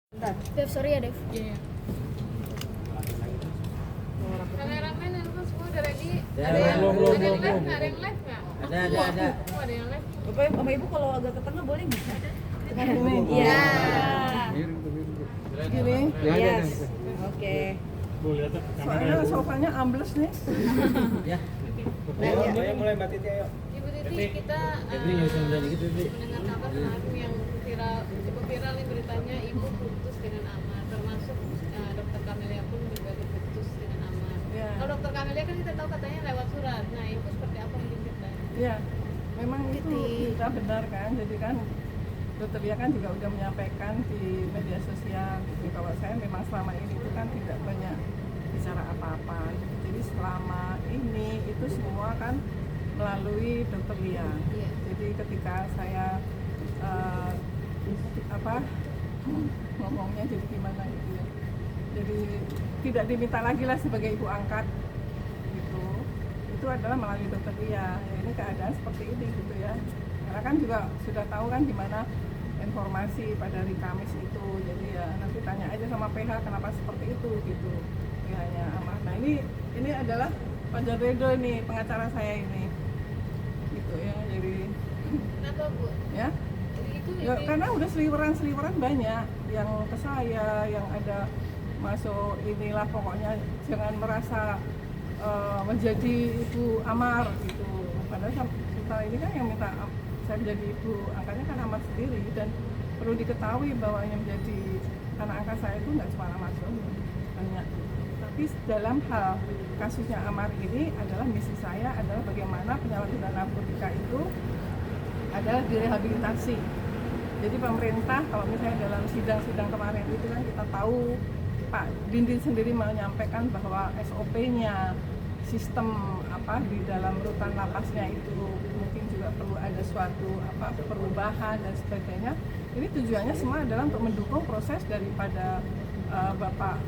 Bentar. Dev, sorry ya Dev. Iya. Kameramen nelfon semua udah ready. Ya, Ada yang belum. live nggak? Ada yang live nggak? Ada. Oh, ada yang live. Bapak sama Ibu kalau agak ke tengah boleh nggak? Tengah sini. Iya. Gini. Yes. Oke. Soalnya sofanya ambles nih. Ya. Ayo mulai Mbak Titi ayo. Ibu Titi, kita Febri nyusun udah dikit Febri. mendengar kabar kemarin yang cukup viral nih beritanya ibu putus dengan Amar, termasuk dokter Kamelia pun juga diputus dengan Amar. Ya. Kalau dokter Kamelia kan kita tahu katanya lewat surat. Nah, ibu seperti apa mungkin ceritanya? Iya. Memang itu kita benar kan. Jadi kan Dokter Lia kan juga udah menyampaikan di media sosial gitu. Kalau saya memang selama ini itu kan tidak banyak bicara apa-apa. Jadi selama ini itu semua kan melalui Dokter Lia. Iya. Jadi ketika saya ngomongnya jadi gimana gitu ya. Jadi tidak diminta lagi lah sebagai ibu angkat gitu. Itu adalah melalui Dokter Lia. Ya, ini keadaan seperti ini gitu ya. Karena kan juga sudah tahu kan gimana informasi pada hari Kamis itu. Jadi ya nanti tanya aja sama PH kenapa seperti itu gitu. PH-nya Amar. Nah ini adalah Pak Jarredo nih pengacara saya ini. Gitu ya. Jadi Kenapa, Bu? ya. Jadi itu Ya, karena udah seliweran banyak yang ke saya, yang ada masuk inilah pokoknya jangan merasa menjadi ibu Amar gitu. Padahal kita ini kan yang minta saya menjadi ibu angkatnya kan Amar sendiri, dan perlu diketahui bahwa yang menjadi anak angkat saya itu nggak cuma Amar saja, banyak. Tapi dalam hal kasusnya Amar ini adalah misi saya adalah bagaimana penyalahgunaan narkotika itu adalah direhabilitasi. Jadi pemerintah kalau misalnya dalam sidang-sidang kemarin itu kan kita tahu Pak Dindin sendiri menyampaikan bahwa SOP-nya, sistem di dalam rutan lapasnya itu mungkin juga perlu ada suatu perubahan dan sebagainya. Ini tujuannya semua adalah untuk mendukung proses daripada Bapak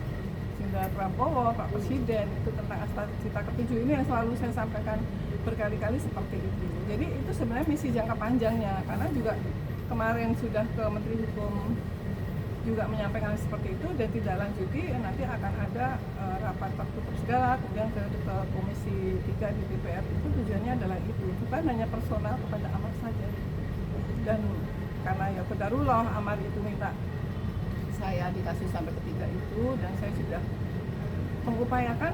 Sindar Prabowo, Pak Presiden itu tentang Cita ke-7 ini yang selalu saya sampaikan berkali-kali seperti itu. Jadi itu sebenarnya misi jangka panjangnya, karena juga kemarin sudah ke Menteri Hukum juga menyampaikan seperti itu dan tidak lanjuti, nanti akan ada rapat tertutup segala, kemudian ke Komisi 3 di DPR. Itu tujuannya adalah itu, bukan hanya personal kepada Amar saja. Dan karena ya qadarullah Amar itu minta saya dikasih sampai ketiga itu, dan saya sudah mengupayakan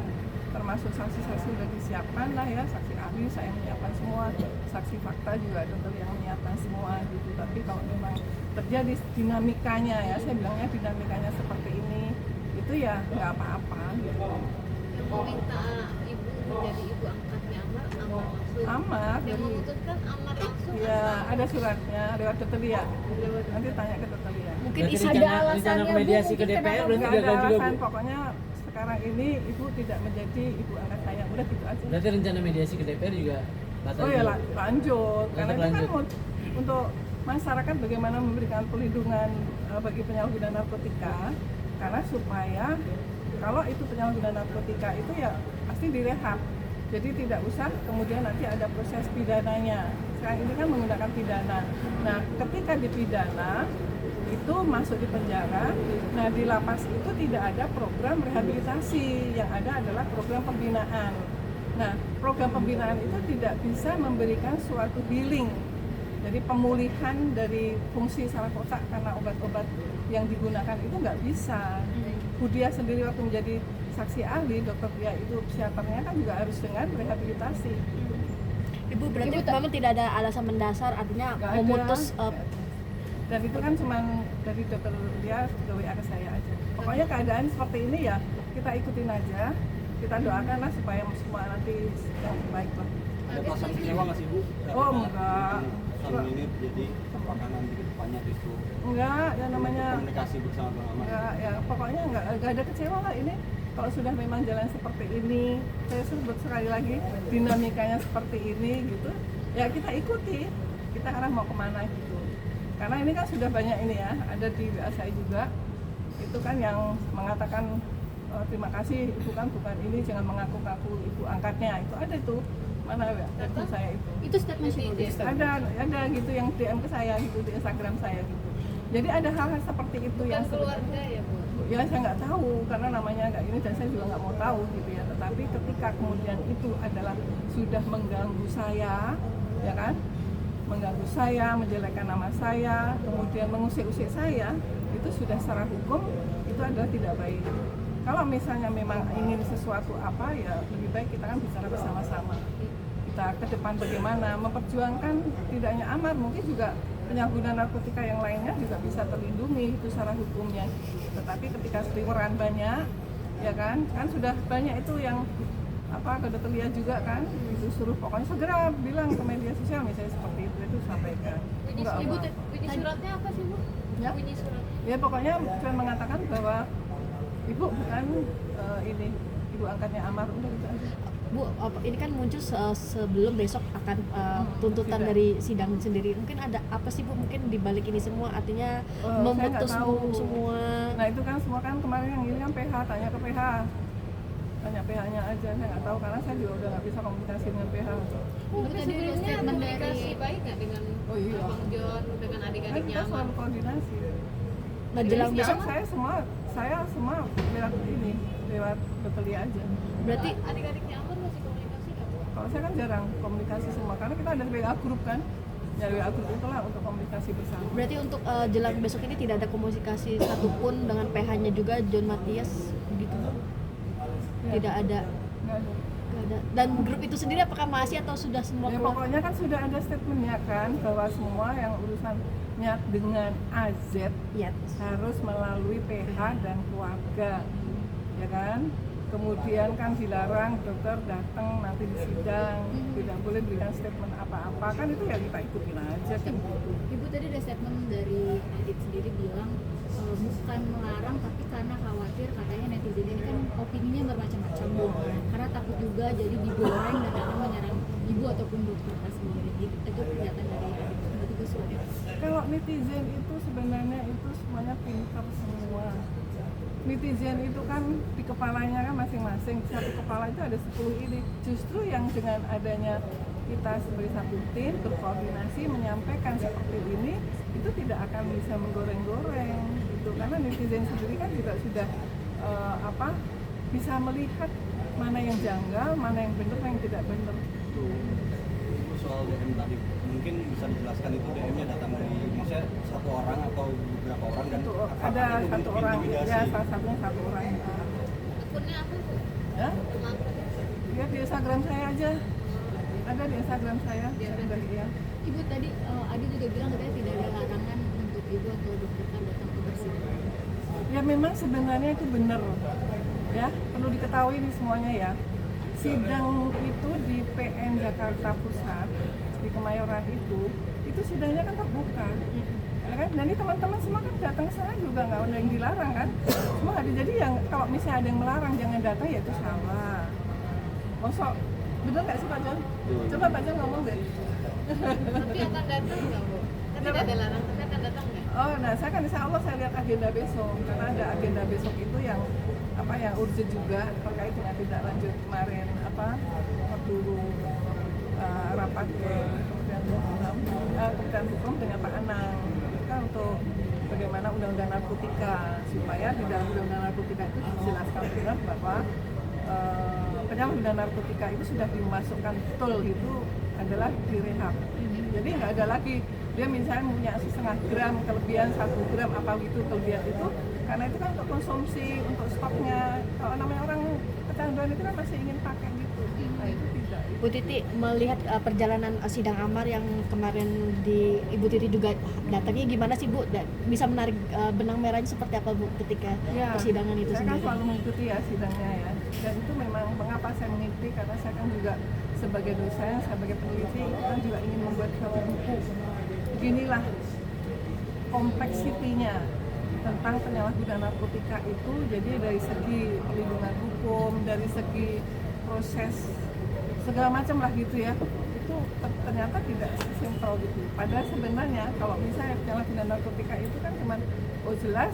termasuk saksi-saksi sudah disiapkan lah ya, saksi ahli saya menyiapkan semua, saksi fakta juga dokter yang menyiapkan semua gitu. Tapi kalau memang terjadi dinamikanya ya, saya bilangnya dinamikanya seperti ini, itu ya nggak apa-apa gitu. Yang meminta ibu menjadi ibu angkatnya Amar langsung. Amar, Yang memutuskan Amar langsung. ya ada suratnya lewat Dokter Lia. Nanti tanya ke Dokter Lia. Mungkin Berarti ada alasannya rencana mediasi Bu, ke mungkin DPR kenapa berarti Nggak gagal ada juga alasan, Bu. pokoknya sekarang ini ibu tidak menjadi ibu angkat saya, udah gitu aja. Berarti rencana mediasi ke DPR juga batal. Oh ya juga. lanjut, karena Tetap itu kan lanjut. untuk masyarakat bagaimana memberikan perlindungan bagi penyalahguna narkotika, karena supaya kalau itu penyalahguna narkotika itu ya pasti direhab, jadi tidak usah kemudian nanti ada proses pidananya. Sekarang ini kan menggunakan pidana. Nah ketika dipidana itu masuk di penjara, nah di lapas itu tidak ada program rehabilitasi, yang ada adalah program pembinaan. Nah program pembinaan itu tidak bisa memberikan suatu healing, jadi pemulihan dari fungsi saraf otak karena obat-obat yang digunakan itu nggak bisa. Budia sendiri waktu menjadi saksi ahli, dokter dia itu psikiaternya kan juga harus dengan rehabilitasi. Ibu berarti memang tidak ada alasan mendasar, artinya Nggak ada. memutus Dan itu kan cuma dari dokter dia ke WA ke saya aja. Pokoknya keadaan seperti ini ya kita ikutin aja, kita doakan lah supaya semua nanti yang baik lah. Ada perasaan kecewa nggak sih Bu? Oh enggak. Pesan ini jadi apakah nanti ke depannya itu Enggak, ya namanya komunikasi bersama Bang Amar? enggak, ya pokoknya enggak ada kecewa lah ini. Kalau sudah memang jalan seperti ini, saya sebut sekali lagi dinamikanya seperti ini gitu, ya kita ikuti, kita arah mau kemana gitu. Karena ini kan sudah banyak ini ya, ada di WA saya juga, itu kan yang mengatakan terima kasih ibu kan bukan ini, jangan mengaku-ngaku ibu angkatnya, itu ada itu. Mana ya telepon saya itu itu statement sih Bu. ada gitu yang DM ke saya gitu di Instagram saya gitu. Jadi ada hal-hal seperti itu bukan yang keluarga ya Bu? ya saya nggak tahu karena namanya nggak ini dan saya juga nggak mau tahu gitu ya. Tetapi ketika kemudian itu adalah sudah mengganggu saya, ya kan, mengganggu saya, menjelekkan nama saya, kemudian mengusik-usik saya, itu sudah secara hukum itu adalah tidak baik. Kalau misalnya memang ingin sesuatu apa, ya lebih baik kita kan bicara bersama-sama. Kita ke depan bagaimana memperjuangkan tidak hanya Amar, mungkin juga penyalahgunaan narkotika yang lainnya juga bisa terlindungi itu secara hukumnya. Tetapi ketika seliweran banyak, ya kan sudah banyak itu yang ke Dr. Lia juga kan, itu suruh pokoknya segera bilang ke media sosial misalnya seperti itu sampaikan. Bunyi suratnya apa sih Bu? Ya? Bunyi surat. Ya pokoknya cuma mengatakan bahwa ibu bukan ibu angkatnya Amar, udah gitu aja. Bu, ini kan muncul sebelum besok akan tuntutan sidang. dari sidang sendiri. Mungkin ada apa sih Bu mungkin di balik ini semua? Artinya Saya memutus nggak tahu. semua. Nah itu kan semua kan kemarin yang ini kan PH, tanya ke PH, tanya PH-nya aja. Saya nggak tahu karena saya juga udah nggak bisa komunikasi dengan PH. Tapi sebelumnya komunikasi baik nggak dengan Oh iya. Bang John, dengan Kan adik-adiknya kita Amar? selalu koordinasi. Nah, Jadi jelang sekarang besok saya semua lewat Dr. Lia aja. berarti Adik-adiknya Amar masih komunikasi nggak Bu? Kalau saya kan jarang komunikasi semua karena kita ada WA grup kan. Ya WA grup itulah untuk komunikasi bersama. berarti untuk jelang besok ini tidak ada komunikasi satupun dengan PH-nya juga John Matias begitu. Ya, Tidak ada. nggak ada. Nggak ada. Dan grup itu sendiri apakah masih atau sudah semua Ya keluar? pokoknya kan sudah ada statementnya kan bahwa semua yang urusannya dengan AZ Ya. harus melalui PH dan keluarga, ya kan? Kemudian kan dilarang dokter datang nanti di sidang, tidak boleh berikan statement apa-apa, kan itu ya kita ikutin aja kan gitu. Ibu tadi ada statement dari Adit sendiri bilang bukan melarang tapi karena khawatir katanya netizen ini kan opininya bermacam-macam Bu, karena takut juga jadi digoreng dan akan menyerang ibu ataupun dokter sendiri. Itu pernyataan dari Adit. Berarti itu sudah. Kalau netizen itu sebenarnya itu semuanya pintar semua. Netizen itu kan di kepalanya kan masing-masing, satu kepala itu ada 10 ide. Justru yang dengan adanya kita sebagai satu tim berkoordinasi menyampaikan seperti ini, itu tidak akan bisa menggoreng-goreng gitu. Karena netizen sendiri kan juga sudah bisa melihat mana yang janggal, mana yang benar, mana yang tidak benar gitu. Itu soal DM tadi, mungkin bisa dijelaskan itu DM-nya datang dari maksudnya satu orang atau beberapa orang dan Ada itu satu bentuk orang, intimidasi? ya salah satunya satu orang. Akunnya apa Bu? Ya, Nama akunnya? ya di Instagram saya aja. Ada di Instagram saya. Ya. Ibu tadi Adit juga bilang katanya tidak ada larangan untuk ibu atau dokter datang ke persidangan. Ya memang sebenarnya itu benar. Ya, perlu diketahui ini semuanya ya. Sidang itu di PN Jakarta Pusat di Kemayoran itu sidangnya kan terbuka. Ya kan? Dan ini teman-teman semua kan datang ke sana juga nggak ada yang dilarang kan. Semua ada. Jadi yang kalau misalnya ada yang melarang jangan datang ya itu salah. Mosok bener nggak sih Pak John? Coba Pak John ngomong deh. Tapi akan datang nggak Bu? Kan tidak ada larangan, tapi akan datang nggak? Oh, nah saya kan insya Allah saya lihat agenda besok karena ada agenda besok itu yang urgent juga terkait dengan tindak lanjut kemarin waktu rapat ke Kementerian Hukum dengan Pak Anang kan untuk bagaimana undang-undang narkotika supaya di dalam undang-undang narkotika itu dijelaskan benar bahwa penyalahgunaan narkotika itu sudah dimasukkan betul itu adalah direhab. Jadi nggak ada lagi dia misalnya punya setengah gram kelebihan 1 gram apa gitu kelebihan itu karena itu kan untuk konsumsi untuk stoknya. Kalau namanya orang kecanduan itu kan masih ingin pakai gitu. Nah itu tidak. Bu Titi melihat perjalanan sidang Amar yang kemarin di Ibu Titi juga datangnya gimana sih Bu? Bisa menarik benang merahnya seperti apa Bu ketika persidangan itu saya kan sendiri? selalu mengikuti ya sidangnya ya. Dan itu memang mengapa saya mengikuti karena saya kan juga sebagai dosen, sebagai peneliti kan juga ingin membuat satu buku. Beginilah kompleksitinya tentang penyalahgunaan narkotika itu, jadi dari segi perlindungan hukum, dari segi proses segala macam lah gitu ya, itu ternyata tidak simpel gitu. Padahal sebenarnya kalau misalnya penyalahgunaan narkotika itu kan cuma jelas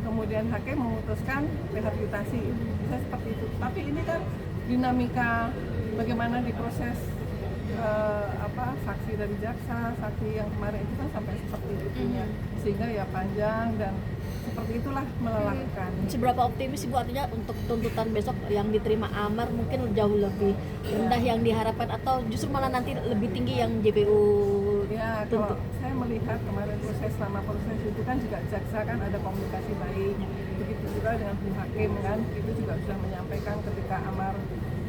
kemudian hakim memutuskan rehabilitasi bisa seperti itu. Tapi ini kan dinamika bagaimana diproses saksi dari jaksa, saksi yang kemarin itu kan sampai seperti itunya, sehingga ya panjang dan seperti itulah melelahkan. Seberapa optimis Ibu artinya untuk tuntutan besok yang diterima Amar mungkin jauh lebih rendah yang diharapkan atau justru malah nanti lebih tinggi yang JPU Ya, kalau saya melihat kemarin selama proses itu kan juga jaksa kan ada komunikasi baik, begitu juga dengan Bu Hakim kan, itu juga sudah menyampaikan ketika Amar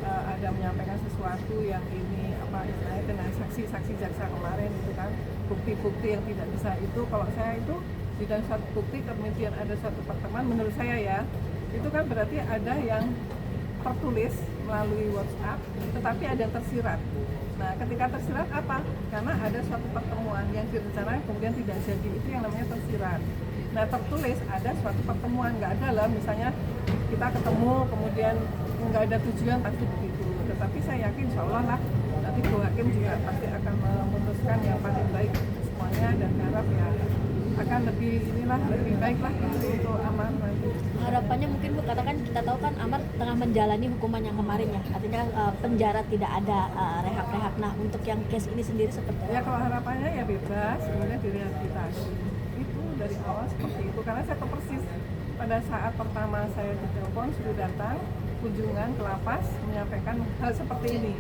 ada menyampaikan sesuatu yang ini apa istilahnya dengan saksi-saksi jaksa kemarin itu kan bukti-bukti yang tidak bisa itu, kalau saya itu di dalam satu bukti kemudian ada satu pertemuan menurut saya ya itu kan berarti ada yang tertulis melalui WhatsApp tetapi ada yang tersirat. Nah ketika tersirat apa? Karena ada suatu pertemuan yang direncanakan kemudian tidak jadi, itu yang namanya tersirat. Nah tertulis ada suatu pertemuan, nggak ada lah misalnya kita ketemu kemudian nggak ada tujuan pasti begitu, tetapi saya yakin insya Allah lah nanti Bu Hakim juga pasti akan memutuskan yang paling baik semuanya dan harap ya akan lebih baik lah gitu untuk Amar nanti. harapannya mungkin Bu, katakan kita tahu kan Amar tengah menjalani hukuman yang kemarin ya, artinya penjara tidak ada rehab-rehab. Nah untuk yang case ini sendiri seperti Ya apa? kalau harapannya ya bebas, kemudian direhabilitasi. Itu dari awal seperti itu, karena saya tahu persis pada saat pertama saya ditelepon sudah datang kunjungan ke lapas menyampaikan hal seperti ini.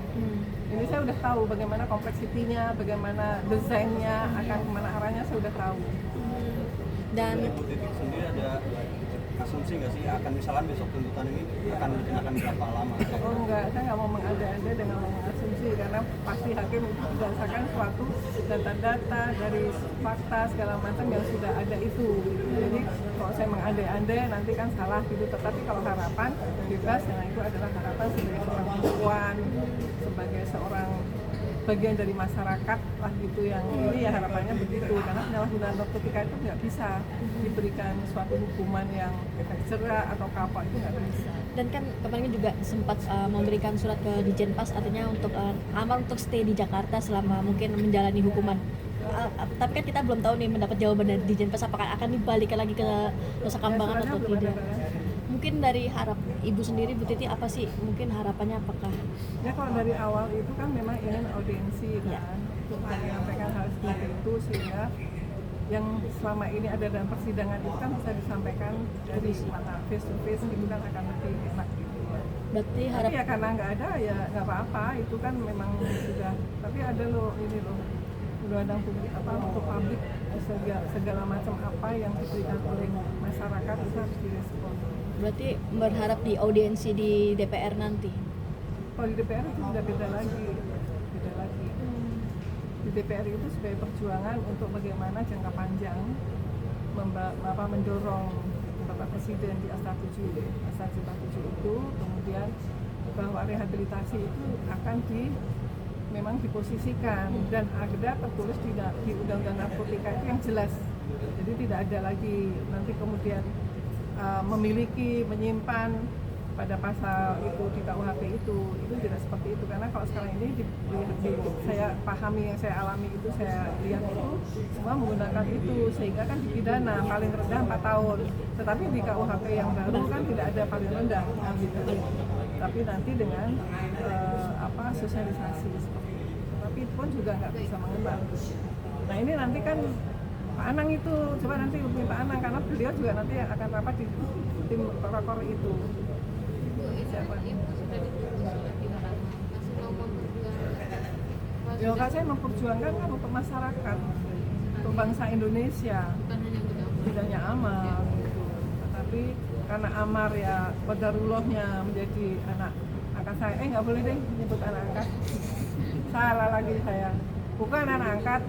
Ini saya udah tahu bagaimana kompleksitinya, bagaimana desainnya, akan kemana arahnya saya udah tahu. Dan Ibu Titik sendiri ada asumsi nggak sih akan misalnya besok tuntutan ini akan dikenakan berapa lama? Oh enggak, saya nggak mau mengada-ada dengan mengasumsi karena pasti hakim itu berdasarkan suatu data-data dari fakta segala macam yang sudah ada itu. Jadi kalau saya mengandai-andai nanti kan salah gitu. Tetapi kalau harapan bebas, nah itu adalah harapan sebagai seorang perempuan, sebagai seorang bagian dari masyarakat lah gitu yang ini ya harapannya begitu, karena penyalahgunaan narkotika itu nggak bisa diberikan suatu hukuman yang efek jerah atau kapok, itu nggak bisa. dan kan kemarin juga sempat memberikan surat ke Dijenpas artinya untuk Amar untuk stay di Jakarta selama mungkin menjalani hukuman. Tapi kan kita belum tahu nih mendapat jawaban dari Dijenpas apakah akan dibalikan lagi ke Nusa Kambangan atau Suratnya belum tidak. ada, kan? Mungkin dari harap Ibu sendiri Bu Titi apa sih mungkin harapannya apakah Ya kalau dari awal itu kan memang ingin audiensi kan, untuk menyampaikan hal seperti itu sehingga yang selama ini ada dalam persidangan itu kan bisa disampaikan dari mata face to face itu kan akan lebih enak gitu ya. berarti Tapi harap ya karena nggak ada ya nggak apa-apa, itu kan memang sudah. Tapi ada loh ini loh undang-undang publik apa untuk publik segala macam apa yang diberikan oleh masyarakat itu harus direspon. berarti berharap di audiensi di DPR nanti. Kalau di DPR itu sudah beda lagi. Di DPR itu sebagai perjuangan untuk bagaimana jangka panjang mendorong Bapak Presiden di Astra 7 itu, kemudian bahwa rehabilitasi itu akan memang diposisikan dan ada tertulis di Undang-Undang Narkotika itu yang jelas. Jadi tidak ada lagi nanti kemudian memiliki, menyimpan pada pasal itu di KUHP itu tidak seperti itu, karena kalau sekarang ini saya pahami, yang saya alami itu, saya lihat itu semua menggunakan itu sehingga kan dipidana paling rendah 4 tahun, tetapi di KUHP yang baru kan tidak ada paling rendah gitu. Tapi nanti dengan sosialisasi seperti itu, tapi itu pun juga nggak bisa mengenal. Nah ini nanti kan Pak Anang itu, coba nanti hubungi Pak Anang karena beliau juga nanti akan rapat di tim prokor itu. Ibu sudah dituntut oleh pihak lama, masih mau memperjuangkan Ya kan saya memperjuangkan kan untuk masyarakat, untuk bangsa Indonesia, bukan hanya untuk kamu. tidak hanya Amar gitu. Tetapi karena Amar ya qadarullahnya menjadi anak angkat saya, nggak boleh deh nyebut anak angkat, salah lagi saya, bukan anak angkat.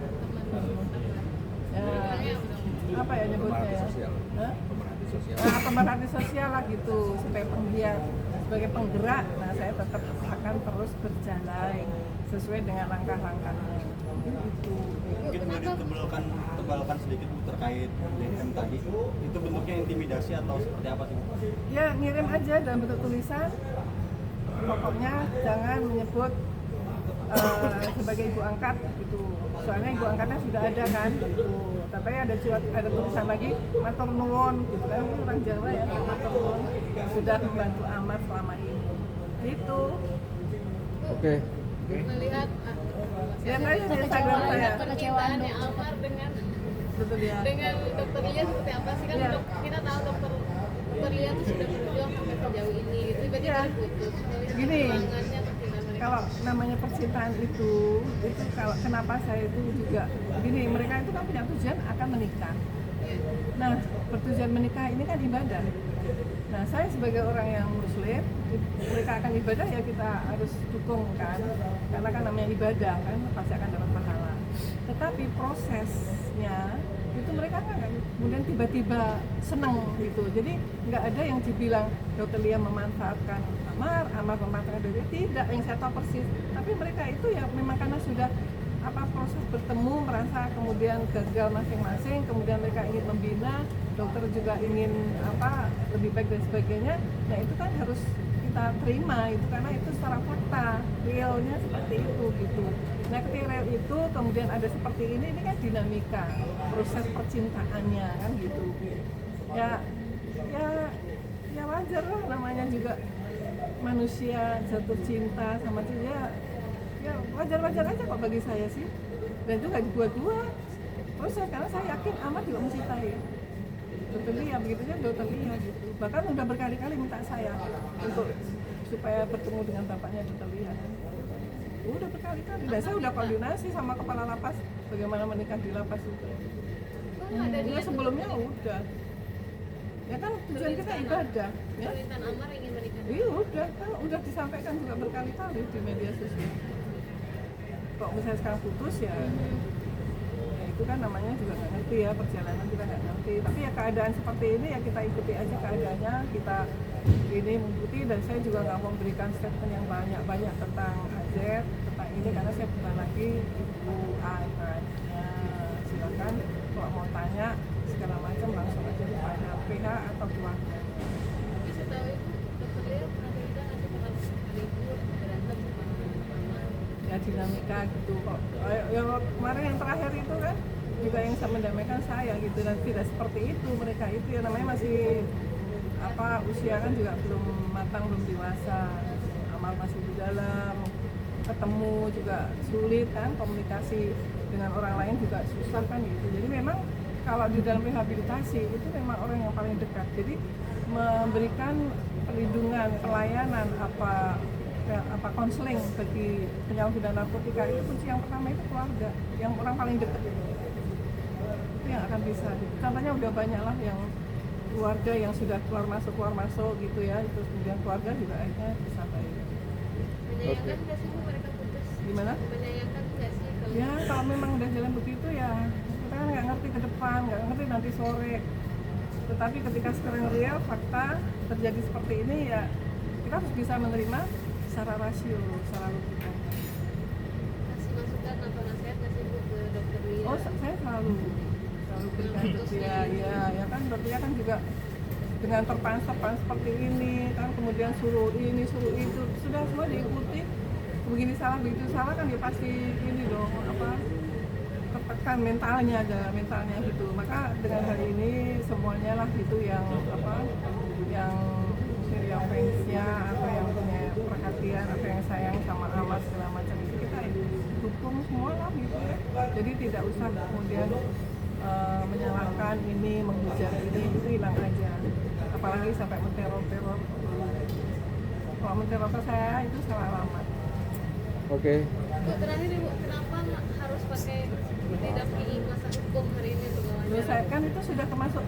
Ya, apa ya nyebutnya ya? Hah? Nah, pemerhati sosial lah gitu, sebagai penggiat, sebagai penggerak. Nah saya tetap akan terus berjalan sesuai dengan langkah-langkahnya. Gitu. Mungkin boleh tebalkan sedikit Bu, terkait DM tadi, itu bentuknya intimidasi atau seperti apa sih? Ya ngirim aja dalam bentuk tulisan, pokoknya jangan menyebut sebagai ibu angkat gitu, soalnya ibu angkatnya sudah ada kan gitu. Tapi ada tulisan lagi matur nuwun gitu kan, itu orang Jawa ya, matur nuwun sudah membantu Amar selama ini gitu. Melihat Lihat aja di Instagram saya. Percintaannya Amar dengan Betul ya. dengan dokter Lia seperti apa sih kan Iya. kita tahu dokter Lia tuh sudah berjuang sampai sejauh ini gitu tiba-tiba Iya. putus. Gini, Perjuangannya atau gimana mereka? Kalau namanya percintaan itu kalau kenapa saya itu juga gini, mereka itu kan punya tujuan akan menikah. Nah, bertujuan menikah ini kan ibadah. Nah, saya sebagai orang yang muslim, mereka akan ibadah ya kita harus dukung kan, karena kan namanya ibadah kan pasti akan dapat pahala. Tetapi prosesnya itu mereka kan kemudian tiba-tiba senang gitu. Jadi nggak ada yang dibilang Dokter Lia memanfaatkan Amar memanfaatkan diri, tidak, yang saya tahu persis. Tapi mereka itu ya memang karena sudah proses bertemu, merasa kemudian gagal masing-masing, kemudian mereka ingin membina, dokter juga ingin lebih baik dan sebagainya. Nah itu kan harus kita terima itu karena itu secara fakta realnya seperti itu gitu. Nah ketika real itu kemudian ada seperti ini kan dinamika proses percintaannya kan gitu. Ya wajar lah, namanya juga manusia jatuh cinta sama dia. Ya wajar-wajar aja kok bagi saya sih, dan itu gak dibuat-buat proses karena saya yakin Amar juga mencintai Dokter Lia, begitunya Dokter Lia gitu. Bahkan udah berkali-kali minta saya untuk supaya bertemu dengan bapaknya Dokter Lia kan. Udah berkali-kali, dan saya udah koordinasi sama kepala lapas bagaimana menikah di lapas itu. Ya sebelumnya udah. Ya kan tujuan kita ibadah ya. Permintaan Amar ingin menikah. Iya udah disampaikan juga berkali-kali di media sosial. Kok misalnya sekarang putus ya itu kan namanya juga nggak ngerti ya, perjalanan kita nggak ngerti. Tapi ya keadaan seperti ini ya kita ikuti aja keadaannya, kita ini mengikuti. Dan saya juga nggak mau memberikan statement yang banyak tentang AZ, tentang ini karena saya bukan lagi ibu kan. Ya silakan kalau mau tanya segala macam langsung aja ditanya PH atau keluarga. Tapi setahu ibu dokter Lia pernah cerita nanti bakal libur berantem sama Amar. Ya dinamika gitu kok. Ya kemarin yang terakhir itu kan juga yang mendamaikan saya gitu, dan tidak seperti itu mereka itu ya namanya masih usia kan juga belum matang, belum dewasa. Amal masih di dalam, ketemu juga sulit kan, komunikasi dengan orang lain juga susah kan gitu. Jadi memang kalau di dalam rehabilitasi itu memang orang yang paling dekat. Jadi memberikan perlindungan, pelayanan konseling bagi penyalahgunaan narkotika itu kunci yang pertama itu keluarga, yang orang paling dekat itu yang akan bisa. Contohnya udah banyak lah yang keluarga yang sudah keluar masuk gitu ya, terus kemudian keluarga juga akhirnya bisa baik. Menyayangkan nggak sih Bu mereka putus? Gimana? Menyayangkan nggak sih kalau Ya kalau memang udah jalan begitu ya kita kan nggak ngerti ke depan, nggak ngerti nanti sore. Tetapi ketika sekarang real fakta terjadi seperti ini ya kita harus bisa menerima secara rasio, secara logika. kasih masukan atau nasihat nggak sih Bu ke dokter Lia? Oh saya selalu berikan ke dia, ya kan dokter Lia kan juga dengan terpaksa seperti ini kan, kemudian suruh ini suruh itu sudah semua diikuti, begini salah begitu salah kan dia pasti ini dong tertekan mentalnya gitu. Maka dengan hal ini semuanya lah itu yang fansnya atau yang punya perhatian atau yang sayang sama Amar segala macam itu kita dukung semua lah gitu ya. Jadi tidak usah kemudian menyalahkan ini, menghujat ini, itu hilang aja. Apalagi sampai menteror. Kalau menteror saya itu salah alamat. Oke. Bu, terakhir Ibu, kenapa harus pakai didampingi masa hukum hari ini untuk Loh, wawancara? saya kan itu sudah termasuk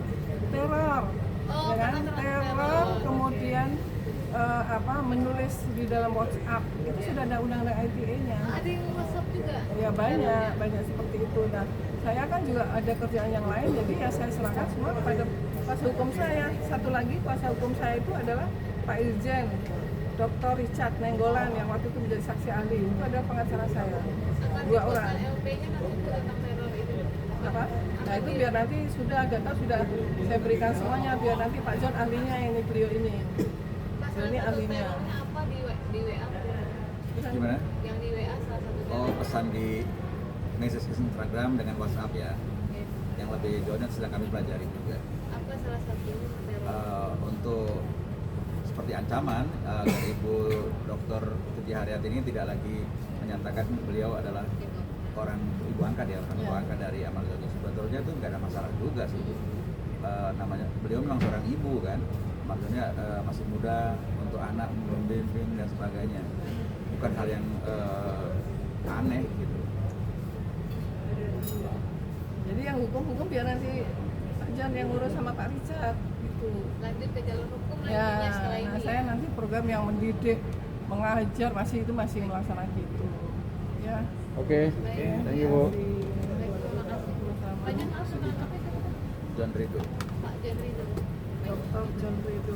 teror, Oh, ya kan? karena termasuk Teror, teror. kemudian menulis di dalam WhatsApp itu sudah ada undang-undang ITE-nya. Ada yang WhatsApp juga? Ya banyak seperti itu. Nah, saya kan juga ada kerjaan yang lain, jadi ya saya serahkan semua kepada kuasa hukum saya. Satu lagi kuasa hukum saya itu adalah Pak Irjen, Dr. Richard Nenggolan yang waktu itu menjadi saksi ahli. Itu adalah pengacara saya. Akan Dua dibuka orang. LP-nya nanti Bu tentang teror itu. Apa? Nah itu biar nanti sudah data sudah saya berikan semuanya, biar nanti Pak John ahlinya ini, beliau ini. Pak, salah Ini satu ahlinya. terornya apa di WA? Gimana? Yang di WA salah satu teror. Oh, pesan di message Instagram dengan WhatsApp ya. Oke. Yang lebih jauh dan sedang kami pelajari juga. Apa salah satunya teror? Untuk seperti ancaman dari Ibu Dr. Tuti Haryati ini tidak lagi menyatakan beliau adalah orang ibu angkat ya, orang tua angkat dari Amal Zaitun sebetulnya tuh nggak ada masalah juga sih. Namanya beliau memang seorang ibu kan, maksudnya masih muda untuk anak membimbing dan sebagainya, bukan hal yang aneh gitu. Jadi yang hukum biar nanti Pak Jan yang ngurus sama Pak Richard gitu. Lanjut ke jalur hukum Ya, lanjutnya setelah nah ini. saya nanti program yang mendidik, mengajar masih melaksanakan gitu. Ya. Oke, thank you Bu. Baik, terima kasih. Pak Jan langsung ke KPK. John Ridho. Pak Jan Ridho. Dr. John Ridho.